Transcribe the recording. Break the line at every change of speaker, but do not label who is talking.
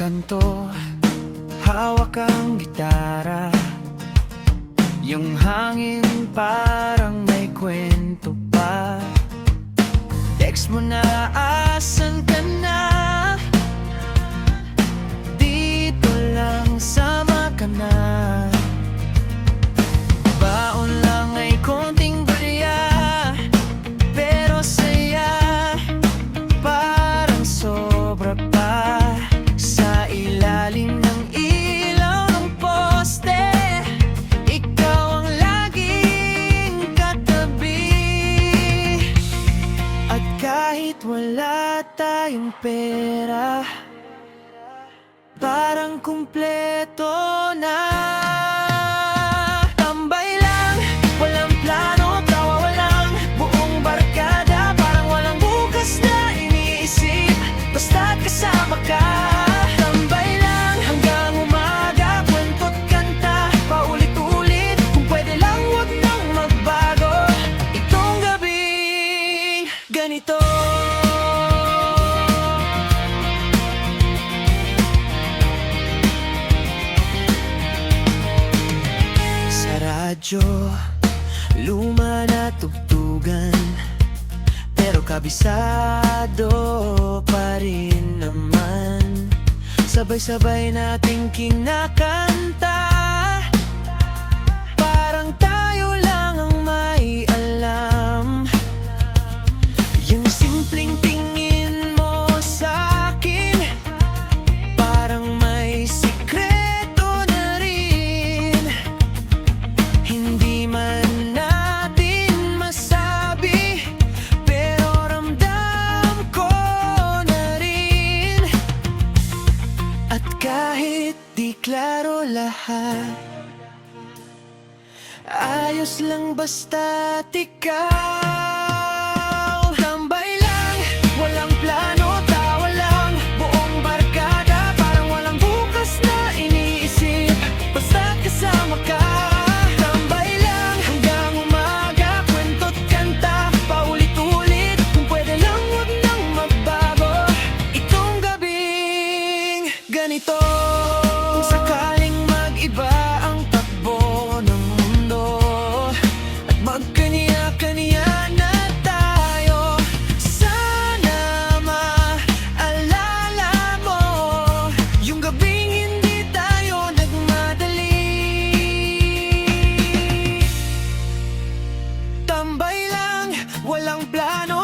kanto, hawak ang gitara. Yung hangin parang may kwento pa. Text mo na, asan ka na? Dito lang, sama ka na. Baon lang ay konting barya, pero saya, parang sobra pa. Sa ilalim ng ilaw ng poste, ikaw ang laging katabi. At kahit wala tayong pera, parang kumpleto na. Tambay lang, walang plano, tawa walang buong barkada. Parang walang bukas na iniisip, basta't kasama ka. Tambay lang hanggang umaga, kwento't kanta, paulit-ulit. Kung pwede lang wag nang magbago itong gabing ganito. Radyo, luma na tugtugan, pero kabisado pa rin naman. Sabay-sabay nating kinakanta, parang tayo lang ang may alam. Yung simpleng tingin mo sa'kin, parang may sikreto na rin. Hindi man natin masabi, pero ramdam ko na rin. At kahit di klaro lahat, ayos lang basta't ikaw. Tambay lang, walang plano, tawa lang buong barkada. Parang walang bukas na iniisip, basta't kasama ka. Tambay lang hanggang umaga, kwento't kanta, paulit-ulit. Kung pwede lang wag nang magbago itong gabing ganito. Kung sakaling mag-iba ang takbo ng mundo at magkaniya-kaniya na tayo, sana maalala mo yung gabing hindi tayo nagmadali. Tambay lang, walang plano,